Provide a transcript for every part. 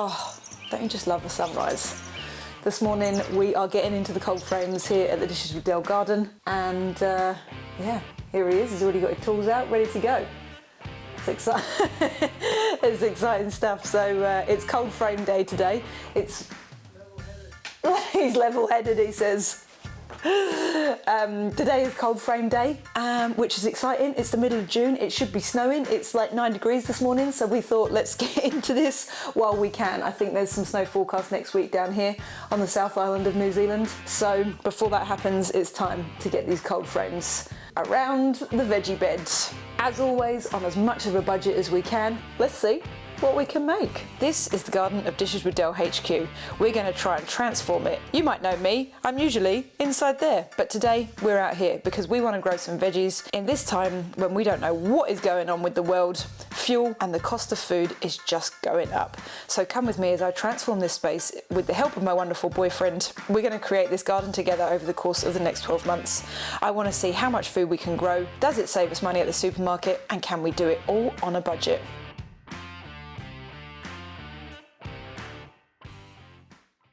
Oh, don't you just love the sunrise? This morning we are getting into the cold frames here at the Dishes with Dale garden, and yeah, here he is. He's already got his tools out, ready to go. It's exciting. It's exciting stuff. So it's cold frame day today. It's he's level-headed, he says. Today is cold frame day, which is exciting. It's the middle of June. It should be snowing. It's like 9 degrees this morning, so we thought let's get into this while we can. I think there's some snow forecast next week down here on the South Island of New Zealand. So before that happens, it's time to get these cold frames around the veggie beds. As always, on as much of a budget as we can. Let's see what we can make. This is the garden of Dishes with Dale HQ. We're going to try and transform it. You might know me, I'm usually inside there, but today we're out here because we want to grow some veggies in this time when we don't know what is going on with the world. Fuel and the cost of food is just going up. So come with me as I transform this space with the help of my wonderful boyfriend. We're going to create this garden together over the course of the next 12 months. I want to see how much food we can grow, does it save us money at the supermarket, and can we do it all on a budget?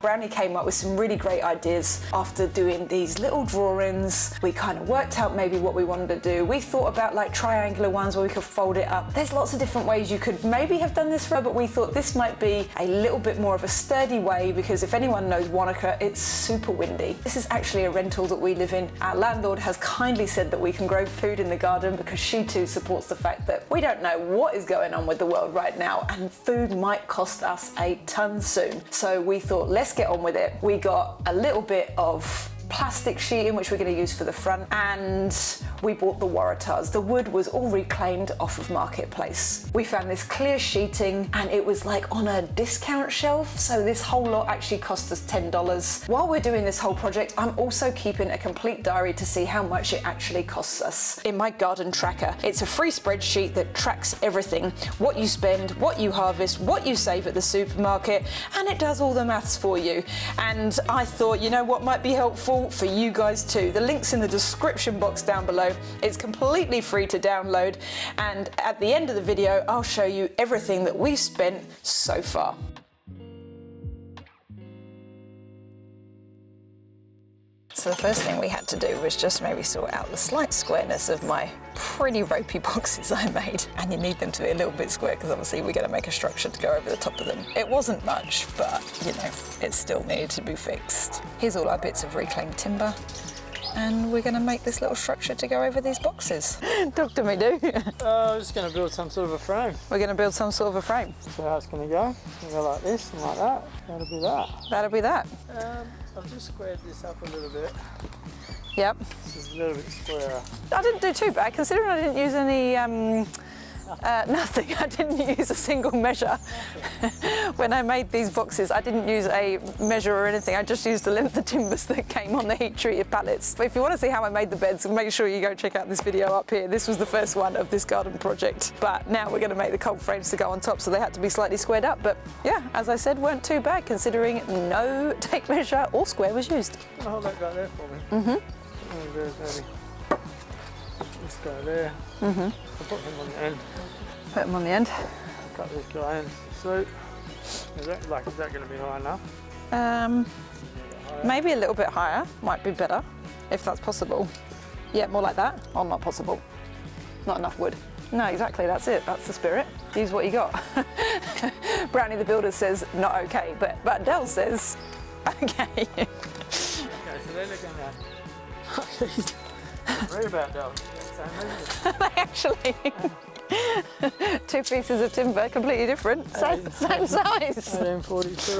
Brownie came up with some really great ideas after doing these little drawings. We kind of worked out maybe what we wanted to do. We thought about like triangular ones where we could fold it up. There's lots of different ways you could maybe have done this, but we thought this might be a little bit more of a sturdy way, because if anyone knows Wanaka, it's super windy. This is actually a rental that we live in. Our landlord has kindly said that we can grow food in the garden because she too supports the fact that we don't know what is going on with the world right now, and food might cost us a ton soon. So we thought, let's get on with it. We got a little bit of plastic sheeting which we're going to use for the front, and we bought the waratahs. The wood was all reclaimed off of Marketplace. We found this clear sheeting and it was like on a discount shelf, so this whole lot actually cost us $10. While we're doing this whole project, I'm also keeping a complete diary to see how much it actually costs us. In my garden tracker, it's a free spreadsheet that tracks everything: what you spend, what you harvest, what you save at the supermarket, and it does all the maths for you. And I thought, you know what might be helpful for you guys too? The link's in the description box down below. It's completely free to download, and at the end of the video I'll show you everything that we've spent so far. So the first thing we had to do was just maybe sort out the slight squareness of my pretty ropey boxes I made. And you need them to be a little bit square because obviously we're going to make a structure to go over the top of them. It wasn't much, but you know, it still needed to be fixed. Here's all our bits of reclaimed timber, and we're going to make this little structure to go over these boxes. Talk to me, do. I'm just going to build some sort of a frame. We're going to build some sort of a frame. So how it's going to go? It's going to go like this and like that. That'll be that. That'll be that. I've just squared this up a little bit. Yep. This is a little bit squarer. I didn't do too bad, considering I didn't use any, nothing. I didn't use a single measure. When I made these boxes, I didn't use a measure or anything. I just used the length of timbers that came on the heat-treated pallets. But if you want to see how I made the beds, make sure you go check out this video up here. This was the first one of this garden project. But now we're going to make the cold frames to go on top, so they had to be slightly squared up. But yeah, as I said, weren't too bad, considering no tape measure or square was used. Can I hold that guy there for me? Mm-hmm. This guy there. Mm-hmm. I'll put him on the end. Put them on the end. Cut this guy in. So, is that going to be high enough? Maybe a little bit higher might be better, if that's possible. Yeah, more like that, or not possible. Not enough wood. No, exactly, that's it, that's the spirit. Use what you got. Brownie the builder says not okay, but Del says okay. Okay, so they're looking at Read about Del. They actually. Two pieces of timber, completely different, same size. 1842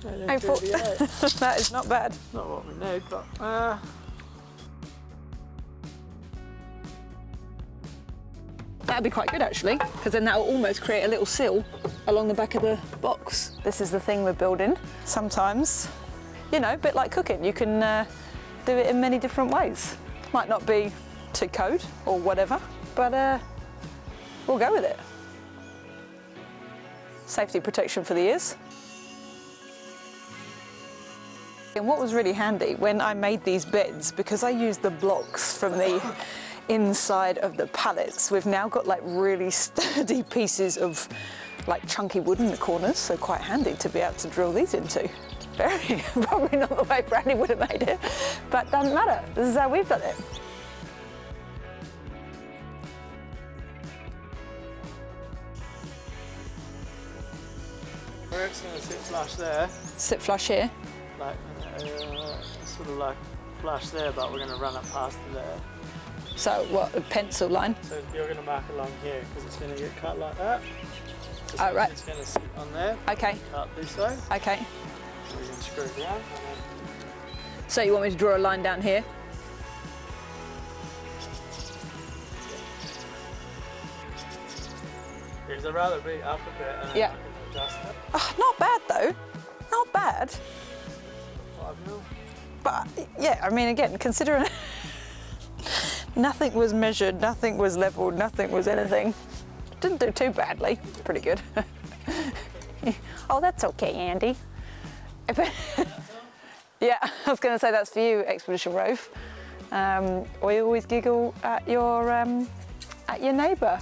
and 1838. That is not bad. Not what we need, but that'd be quite good actually, because then that will almost create a little sill along the back of the box. This is the thing we're building. Sometimes, you know, a bit like cooking, you can do it in many different ways. Might not be to code or whatever, but we'll go with it. Safety protection for the ears. And what was really handy when I made these beds, because I used the blocks from the inside of the pallets, we've now got like really sturdy pieces of like chunky wood in the corners, so quite handy to be able to drill these into. Very, probably not the way Brownie would have made it, but doesn't matter. This is how we've done it. We're just going to sit flush there. Sit flush here. Like, sort of like flush there, but we're going to run up past it there. So what, a pencil line? So you're going to mark along here because it's going to get cut like that. So Oh, right. It's going to sit on there. Okay. Cut this way. Okay. We can screw it down. So you want me to draw a line down here? Because I'd rather be up a bit and Yeah. I can adjust it. Oh, not bad though. Not bad. 5 mil. But yeah, I mean, again, considering nothing was measured, nothing was leveled, nothing was anything. Didn't do too badly. Pretty good. Oh, that's okay, Andy. Yeah, I was going to say that's for you, Expedition Rove. We always giggle at your neighbour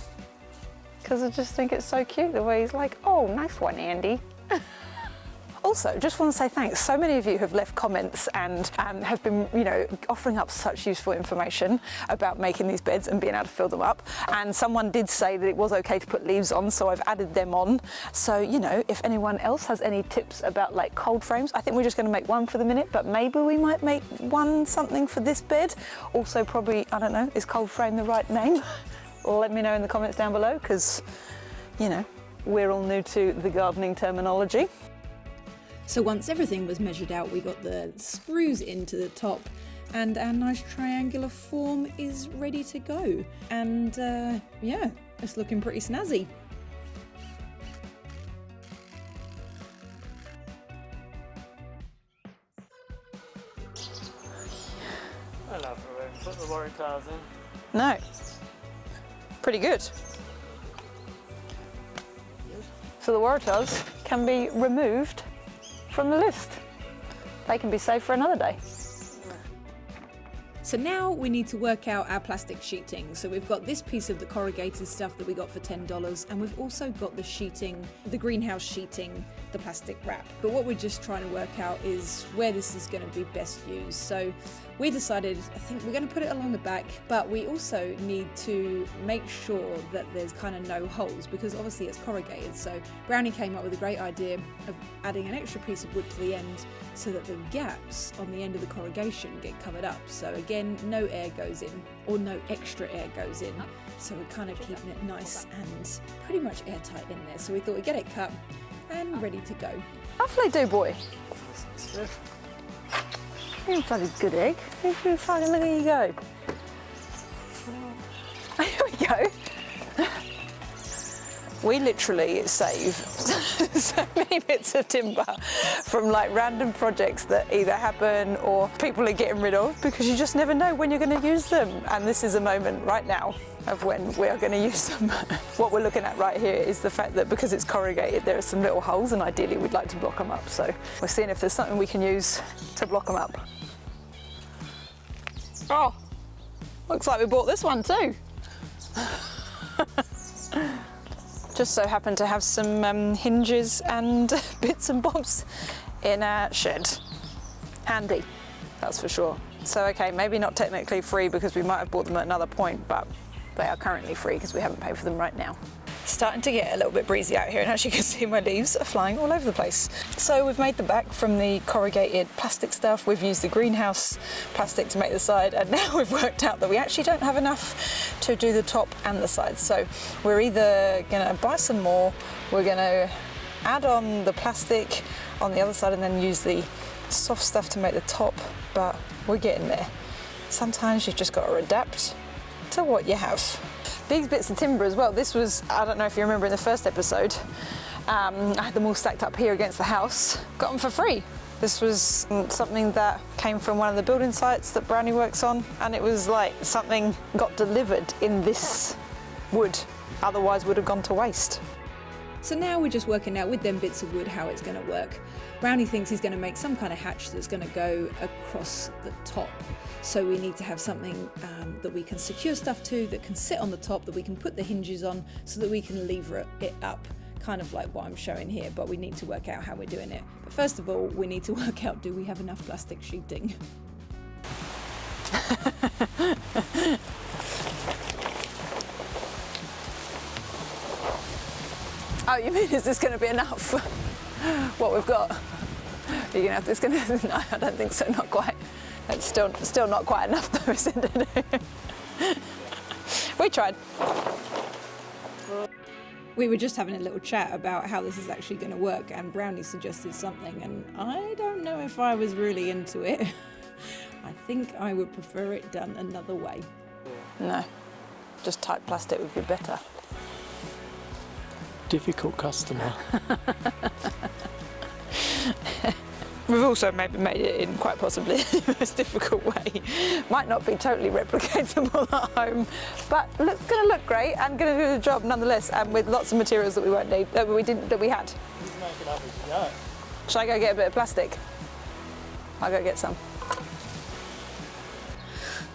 because I just think it's so cute the way he's like, "Oh, nice one, Andy." Also, just want to say thanks. So many of you have left comments and have been, offering up such useful information about making these beds and being able to fill them up. And someone did say that it was okay to put leaves on, so I've added them on. So, if anyone else has any tips about like cold frames, I think we're just going to make one for the minute, but maybe we might make one something for this bed. Also, probably, I don't know, is cold frame the right name? Let me know in the comments down below, because, we're all new to the gardening terminology. So once everything was measured out, we got the screws into the top and our nice triangular form is ready to go. And yeah, it's looking pretty snazzy. I love it. Put the worry tiles in. No. Pretty good. So the Waratahs can be removed from the list. They can be saved for another day. So now we need to work out our plastic sheeting. So we've got this piece of the corrugated stuff that we got for $10, and we've also got the sheeting, the greenhouse sheeting, the plastic wrap. But what we're just trying to work out is where this is going to be best used. So we decided, I think we're going to put it along the back, but we also need to make sure that there's kind of no holes, because obviously it's corrugated. So Brownie came up with a great idea of adding an extra piece of wood to the end so that the gaps on the end of the corrugation get covered up. So again, no air goes in, or no extra air goes in. So we're kind of keeping it nice and pretty much airtight in there. So we thought we'd get it cut and ready to go. Lovely, do boy. You're a bloody good egg. You fucking look at you go. Here we go. We literally save so many bits of timber from like random projects that either happen or people are getting rid of, because you just never know when you're going to use them. And this is a moment right now of when we are going to use them. What we're looking at right here is the fact that because it's corrugated, there are some little holes, and ideally we'd like to block them up. So we're seeing if there's something we can use to block them up. Oh, looks like we bought this one too. Just so happen to have some hinges and bits and bobs in our shed. Handy, that's for sure. So okay, maybe not technically free because we might have bought them at another point, but they are currently free because we haven't paid for them right now. Starting to get a little bit breezy out here, and as you can see, my leaves are flying all over the place. So we've made the back from the corrugated plastic stuff. We've used the greenhouse plastic to make the side, and now we've worked out that we actually don't have enough to do the top and the sides. So we're either gonna buy some more, we're gonna add on the plastic on the other side and then use the soft stuff to make the top, but we're getting there. Sometimes you've just got to adapt to what you have. These bits of timber as well, this was, I don't know if you remember in the first episode, I had them all stacked up here against the house, got them for free. This was something that came from one of the building sites that Brownie works on, and it was like something got delivered in this wood, otherwise would have gone to waste. So now we're just working out with them bits of wood how it's going to work. Brownie thinks he's going to make some kind of hatch that's going to go across the top. So we need to have something that we can secure stuff to, that can sit on the top, that we can put the hinges on, so that we can lever it up kind of like what I'm showing here, but we need to work out how we're doing it. But first of all, we need to work out, do we have enough plastic sheeting? Oh, you mean is this going to be enough? What we've got? You're gonna have this. No, I don't think so. Not quite. It's still not quite enough, though, isn't it? We tried. We were just having a little chat about how this is actually going to work, and Brownie suggested something, and I don't know if I was really into it. I think I would prefer it done another way. No, just tight plastic would be better. Difficult customer. We've also maybe made it in quite possibly the most difficult way. Might not be totally replicatable at home, but it's going to look great and going to do the job nonetheless, and with lots of materials that we won't need, that we had. Just make it up as you go. Shall I go get a bit of plastic? I'll go get some.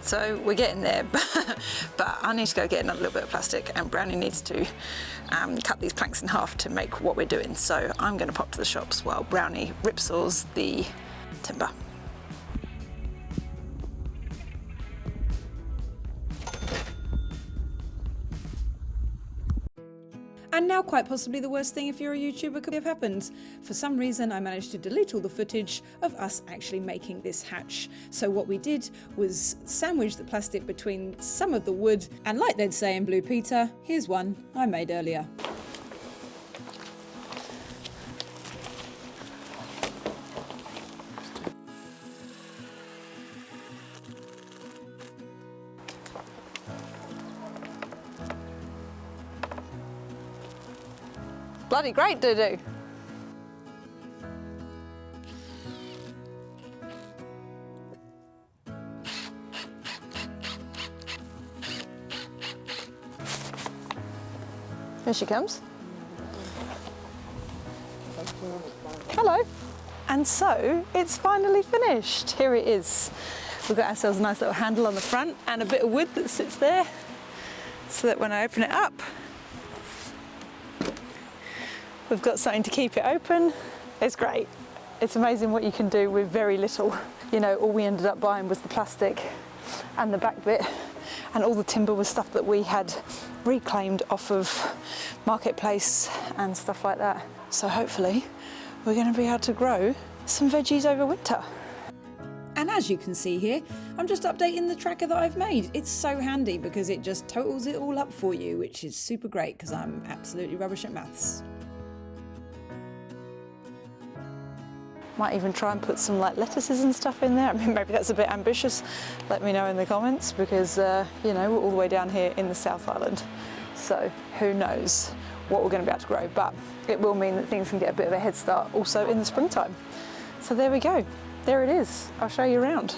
So we're getting there, but I need to go get another little bit of plastic, and Brownie needs to cut these planks in half to make what we're doing. So I'm going to pop to the shops while Brownie ripsaws the timber. And now quite possibly the worst thing if you're a YouTuber could have happened. For some reason I managed to delete all the footage of us actually making this hatch. So what we did was sandwich the plastic between some of the wood, and like they'd say in Blue Peter, here's one I made earlier. Bloody great, Dudu. Here she comes. Hello. And so it's finally finished. Here it is. We've got ourselves a nice little handle on the front and a bit of wood that sits there, so that when I open it up, we've got something to keep it open. It's great. It's amazing what you can do with very little. You know, all we ended up buying was the plastic and the back bit, and all the timber was stuff that we had reclaimed off of Marketplace and stuff like that. So hopefully we're going to be able to grow some veggies over winter. And as you can see here, I'm just updating the tracker that I've made. It's so handy because it just totals it all up for you, which is super great because I'm absolutely rubbish at maths. Might even try and put some like lettuces and stuff in there. I mean, maybe that's a bit ambitious. Let me know in the comments, because you know, we're all the way down here in the South Island. So who knows what we're going to be able to grow, but it will mean that things can get a bit of a head start also in the springtime. So there we go. There it is. I'll show you around.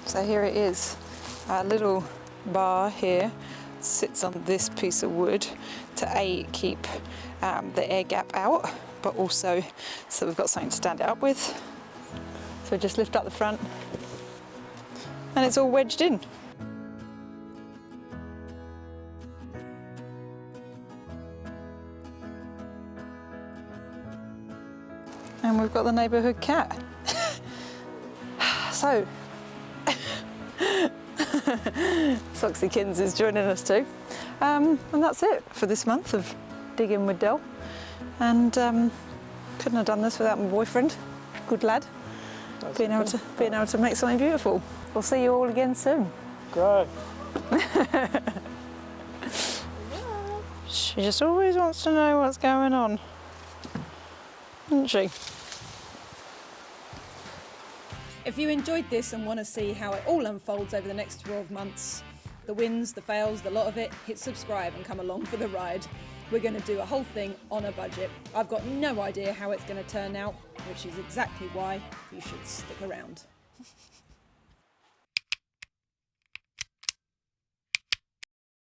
So here it is. Our little bar here sits on this piece of wood to keep the air gap out, but also so we've got something to stand it up with. So just lift up the front and it's all wedged in. And we've got the neighbourhood cat. So Soxykins is joining us too. And that's it for this month of digging with Del. And couldn't have done this without my boyfriend. Good lad. Being able to make something beautiful. We'll see you all again soon. Grow. She just always wants to know what's going on, doesn't she? If you enjoyed this and want to see how it all unfolds over the next 12 months, the wins, the fails, the lot of it, hit subscribe and come along for the ride. We're going to do a whole thing on a budget. I've got no idea how it's going to turn out, which is exactly why you should stick around.